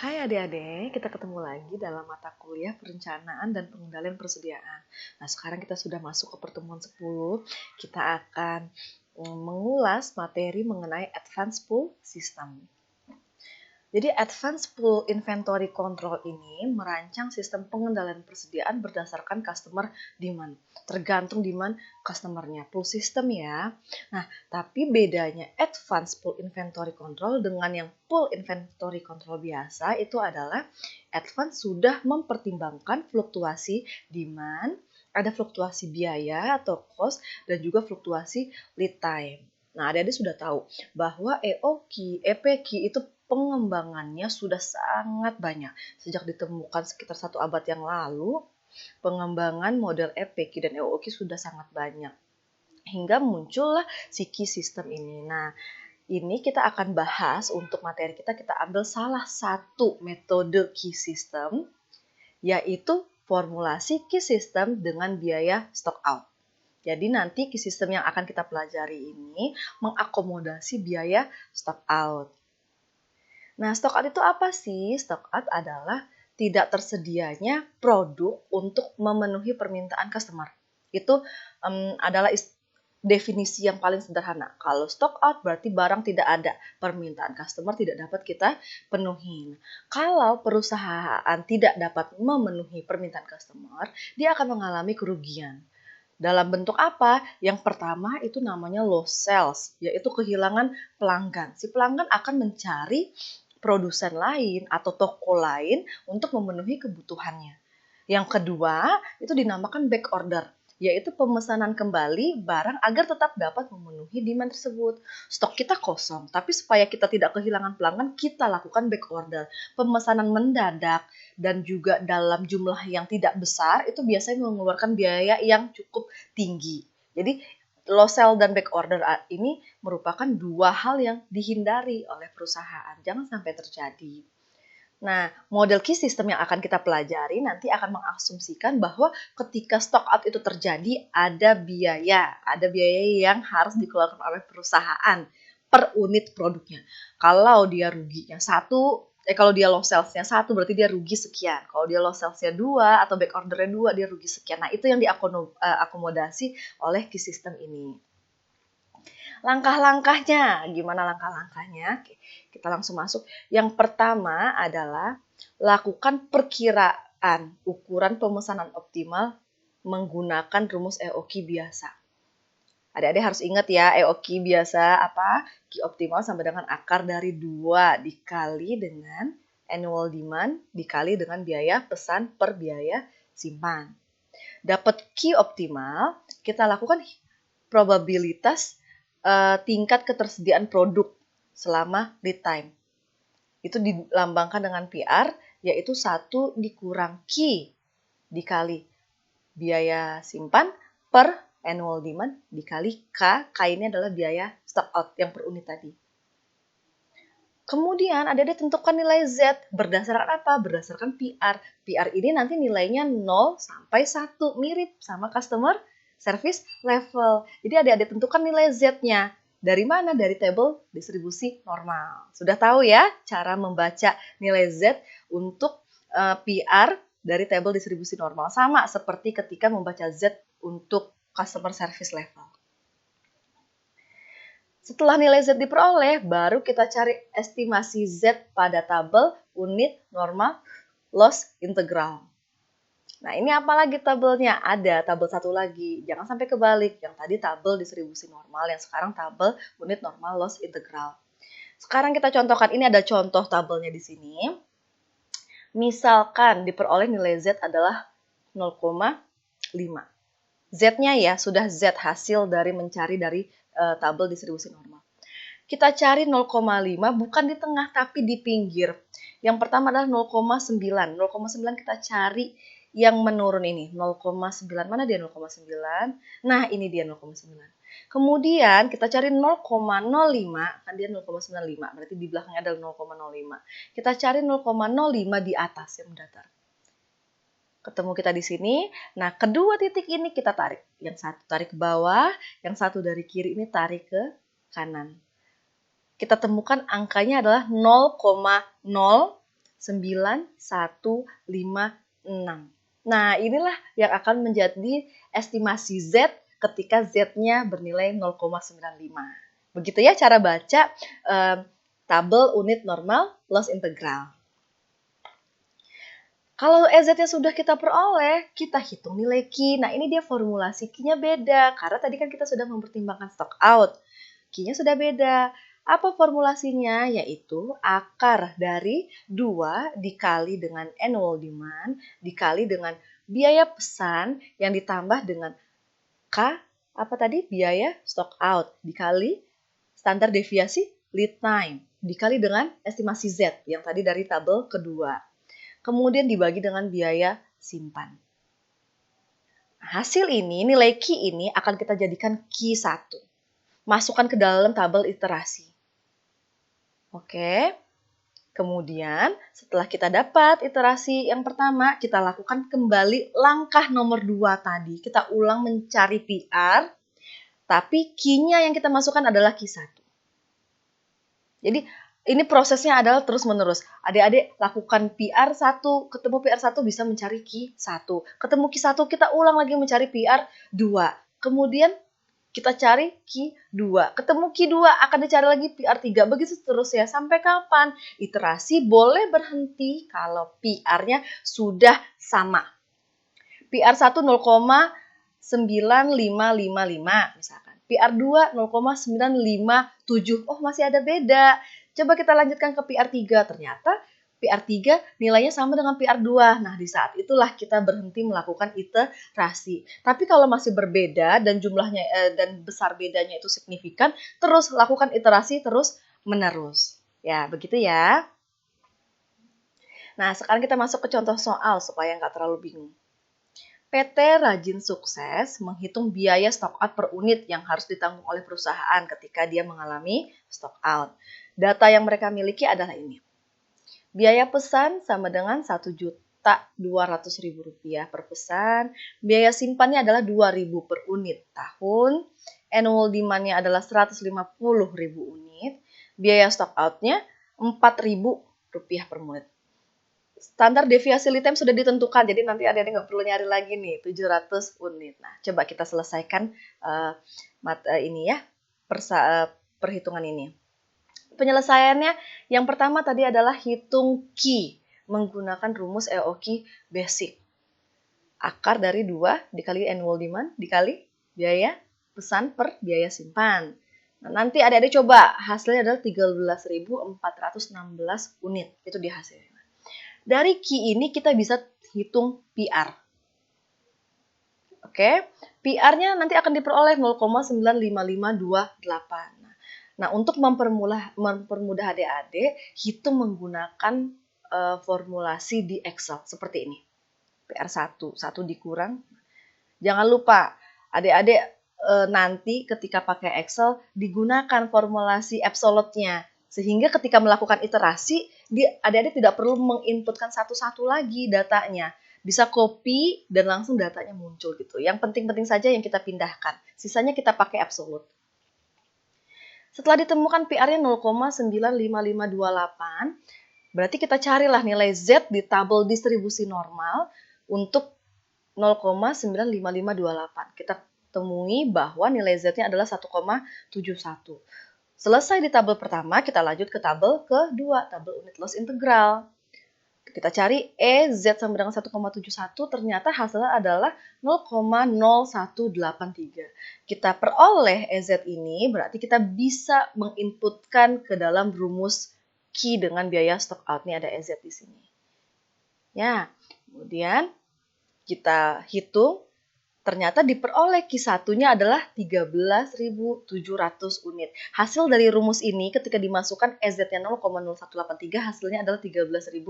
Hai adik-adik, kita ketemu lagi dalam mata kuliah perencanaan dan pengendalian persediaan. Nah, sekarang kita sudah masuk ke pertemuan 10. Kita akan mengulas materi mengenai Advanced Pool System. Jadi Advanced Pool Inventory Control ini merancang sistem pengendalian persediaan berdasarkan customer demand. Tergantung demand customer-nya, pool system ya. Nah, tapi bedanya Advanced Pool Inventory Control dengan yang Pool Inventory Control biasa itu adalah Advanced sudah mempertimbangkan fluktuasi demand, ada fluktuasi biaya atau cost, dan juga fluktuasi lead time. Nah, adik-adik sudah tahu bahwa EOQ, EPQ itu pengembangannya sudah sangat banyak. Sejak ditemukan sekitar 1 abad yang lalu, pengembangan model EPQ dan EOQ sudah sangat banyak. Hingga muncullah si key system ini. Nah, ini kita akan bahas untuk materi kita ambil salah satu metode key system, yaitu formulasi key system dengan biaya stock out. Jadi nanti key system yang akan kita pelajari ini mengakomodasi biaya stock out. Nah, stock out itu apa sih? Stock out adalah tidak tersedianya produk untuk memenuhi permintaan customer. Itu adalah definisi yang paling sederhana. Kalau stock out berarti barang tidak ada, permintaan customer tidak dapat kita penuhi. Kalau perusahaan tidak dapat memenuhi permintaan customer, dia akan mengalami kerugian. Dalam bentuk apa? Yang pertama itu namanya lost sales, yaitu kehilangan pelanggan. Si pelanggan akan mencari produsen lain atau toko lain untuk memenuhi kebutuhannya. Yang kedua itu dinamakan back order, yaitu pemesanan kembali barang agar tetap dapat memenuhi demand tersebut. Stok kita kosong, tapi supaya kita tidak kehilangan pelanggan, kita lakukan back order. Pemesanan mendadak dan juga dalam jumlah yang tidak besar itu biasanya mengeluarkan biaya yang cukup tinggi. Jadi low sell dan back order ini merupakan dua hal yang dihindari oleh perusahaan. Jangan sampai terjadi. Nah, model key system yang akan kita pelajari nanti akan mengasumsikan bahwa ketika stock out itu terjadi ada biaya yang harus dikeluarkan oleh perusahaan per unit produknya. Kalau dia ruginya kalau dia low sales-nya 1 berarti dia rugi sekian. Kalau dia low sales-nya 2 atau back order-nya 2 dia rugi sekian. Nah, itu yang diakomodasi oleh key system ini. Langkah-langkahnya, gimana langkah-langkahnya? Oke, kita langsung masuk. Yang pertama adalah lakukan perkiraan ukuran pemesanan optimal menggunakan rumus EOQ biasa. Adik-adik harus ingat ya, EOQ biasa apa? Q optimal sama dengan akar dari 2 dikali dengan annual demand dikali dengan biaya pesan per biaya simpan. Dapat Q optimal, kita lakukan probabilitas tingkat ketersediaan produk selama lead time. Itu dilambangkan dengan PR, yaitu 1 dikurang Q dikali biaya simpan per annual demand dikali K. K ini adalah biaya stock out yang per unit tadi. Kemudian ada tentukan nilai Z berdasarkan apa? Berdasarkan PR. PR ini nanti nilainya 0 sampai 1, mirip sama customer service level. Jadi adik-adik tentukan nilai Z-nya. Dari mana? Dari tabel distribusi normal. Sudah tahu ya cara membaca nilai Z untuk PR dari tabel distribusi normal. Sama seperti ketika membaca Z untuk customer service level. Setelah nilai Z diperoleh, baru kita cari estimasi Z pada tabel unit normal loss integral. Nah, ini apa lagi tabelnya? Ada tabel satu lagi. Jangan sampai kebalik. Yang tadi tabel distribusi normal, yang sekarang tabel unit normal loss integral. Sekarang kita contohkan. Ini ada contoh tabelnya di sini. Misalkan diperoleh nilai Z adalah 0,5. Z-nya ya, sudah Z hasil dari mencari dari tabel distribusi normal. Kita cari 0,5 bukan di tengah tapi di pinggir. Yang pertama adalah 0,9. 0,9 kita cari yang menurun ini. 0,9 mana dia 0,9? Nah, ini dia 0,9. Kemudian kita cari 0,05, kan dia 0,95. Berarti di belakangnya adalah 0,05. Kita cari 0,05 di atas yang mendatar. Ketemu kita di sini. Nah, kedua titik ini kita tarik. Yang satu tarik ke bawah, yang satu dari kiri ini tarik ke kanan. Kita temukan angkanya adalah 0,0 Nah, inilah yang akan menjadi estimasi Z ketika Z-nya bernilai 0,95. Begitu ya cara baca tabel unit normal loss integral. Kalau EZ-nya sudah kita peroleh, kita hitung nilai Q. Nah, ini dia formulasi Q-nya beda. Karena tadi kan kita sudah mempertimbangkan stock out. Q-nya sudah beda. Apa formulasinya? Yaitu akar dari 2 dikali dengan annual demand, dikali dengan biaya pesan yang ditambah dengan K, apa tadi? Biaya stock out, dikali standar deviasi lead time, dikali dengan estimasi Z, yang tadi dari tabel kedua. Kemudian dibagi dengan biaya simpan. Hasil ini, nilai Q ini akan kita jadikan Q1. Masukkan ke dalam tabel iterasi. Oke. Kemudian, setelah kita dapat iterasi yang pertama, kita lakukan kembali langkah nomor 2 tadi. Kita ulang mencari PR, tapi Q-nya yang kita masukkan adalah Q1. Jadi, ini prosesnya adalah terus-menerus. Adik-adik lakukan PR1, ketemu PR1 bisa mencari Q1. Ketemu Q1, kita ulang lagi mencari PR2. Kemudian kita cari Q2. Ketemu Q2, akan dicari lagi PR3. Begitu seterusnya. Sampai kapan? Iterasi boleh berhenti kalau PR-nya sudah sama. PR1 0,9555 misalkan. PR2 0,957. Oh, masih ada beda. Coba kita lanjutkan ke PR3. Ternyata PR3 nilainya sama dengan PR2. Nah, di saat itulah kita berhenti melakukan iterasi. Tapi kalau masih berbeda dan jumlahnya dan besar bedanya itu signifikan, terus lakukan iterasi terus menerus. Ya, begitu ya. Nah, sekarang kita masuk ke contoh soal supaya nggak terlalu bingung. PT Rajin Sukses menghitung biaya stock out per unit yang harus ditanggung oleh perusahaan ketika dia mengalami stock out. Data yang mereka miliki adalah ini. Biaya pesan sama dengan Rp1.200.000 per pesan. Biaya simpannya adalah Rp2.000 per unit tahun. Annual demand-nya adalah 150.000 unit. Biaya stock out-nya Rp4.000 per unit. Standar deviasi lead time sudah ditentukan, jadi nanti adik-adik nggak perlu nyari lagi nih, 700 unit. Nah, coba kita selesaikan ini ya, perhitungan ini. Penyelesaiannya, yang pertama tadi adalah hitung Q, menggunakan rumus EOQ basic. Akar dari 2 dikali annual demand, dikali biaya pesan per biaya simpan. Nah, nanti adik-adik coba, hasilnya adalah 13.416 unit, itu di hasilnya. Dari Q ini kita bisa hitung PR. Oke, PR-nya nanti akan diperoleh 0,95528. Nah, untuk mempermudah adik-adik, hitung menggunakan formulasi di Excel seperti ini. PR1, 1 dikurang. Jangan lupa, adik-adik nanti ketika pakai Excel digunakan formulasi absolute-nya. Sehingga ketika melakukan iterasi, adik-adik tidak perlu menginputkan satu-satu lagi datanya. Bisa copy dan langsung datanya muncul gitu. Yang penting-penting saja yang kita pindahkan. Sisanya kita pakai absolute. Setelah ditemukan PR-nya 0,95528, berarti kita carilah nilai Z di tabel distribusi normal untuk 0,95528. Kita temui bahwa nilai Z-nya adalah 1,71. Selesai di tabel pertama, kita lanjut ke tabel kedua, tabel unit loss integral. Kita cari EZ sama dengan 1,71, ternyata hasilnya adalah 0,0183. Kita peroleh EZ ini, berarti kita bisa menginputkan ke dalam rumus Q dengan biaya stock out. Ini ada EZ di sini. Ya, kemudian kita hitung. Ternyata diperoleh Q1-nya adalah 13.700 unit. Hasil dari rumus ini ketika dimasukkan EZ-nya 0,0183, hasilnya adalah 13.700.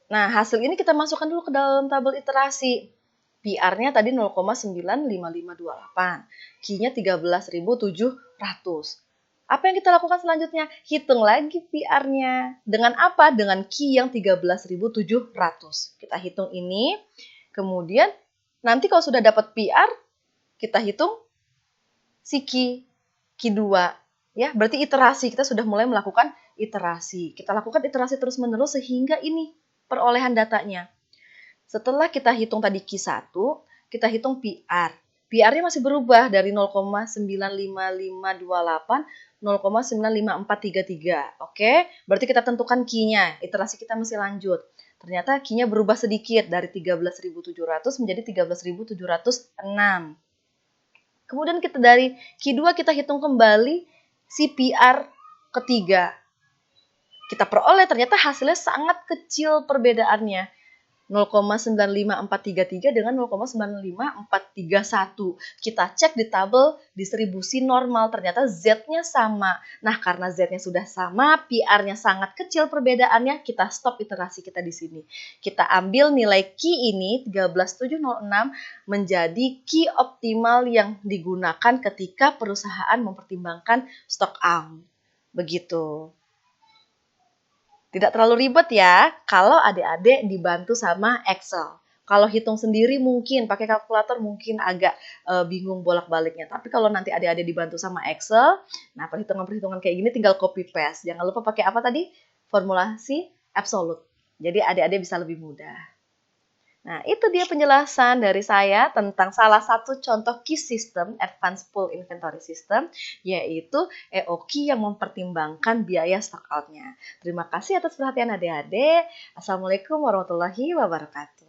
Nah, hasil ini kita masukkan dulu ke dalam tabel iterasi. PR-nya tadi 0,95528. Q-nya 13.700. Apa yang kita lakukan selanjutnya? Hitung lagi PR-nya. Dengan apa? Dengan Q yang 13.700. Kita hitung ini. Kemudian nanti kalau sudah dapat PR, kita hitung si Q2. Ya, berarti iterasi, kita sudah mulai melakukan iterasi. Kita lakukan iterasi terus-menerus sehingga ini perolehan datanya. Setelah kita hitung tadi Q1, kita hitung PR. PR-nya masih berubah dari 0,95528 0,95433. Oke, berarti kita tentukan Q-nya. Iterasi kita masih lanjut. Ternyata Q-nya berubah sedikit dari 13.700 menjadi 13.706. Kemudian kita dari Q2 kita hitung kembali CPR ketiga. Kita peroleh ternyata hasilnya sangat kecil perbedaannya. 0,95433 dengan 0,95431. Kita cek di tabel distribusi normal, ternyata Z-nya sama. Nah, karena Z-nya sudah sama, PR-nya sangat kecil perbedaannya, kita stop iterasi kita di sini. Kita ambil nilai Q ini 13706 menjadi Q optimal yang digunakan ketika perusahaan mempertimbangkan stock out. Begitu. Tidak terlalu ribet ya, kalau adik-adik dibantu sama Excel. Kalau hitung sendiri mungkin, pakai kalkulator mungkin agak bingung bolak-baliknya. Tapi kalau nanti adik-adik dibantu sama Excel, nah perhitungan-perhitungan kayak gini tinggal copy paste. Jangan lupa pakai apa tadi? Formulasi absolute. Jadi adik-adik bisa lebih mudah. Nah, itu dia penjelasan dari saya tentang salah satu contoh key system, Advanced Pool Inventory System, yaitu EOQ yang mempertimbangkan biaya stock out-nya. Terima kasih atas perhatian adik-adik. Assalamualaikum warahmatullahi wabarakatuh.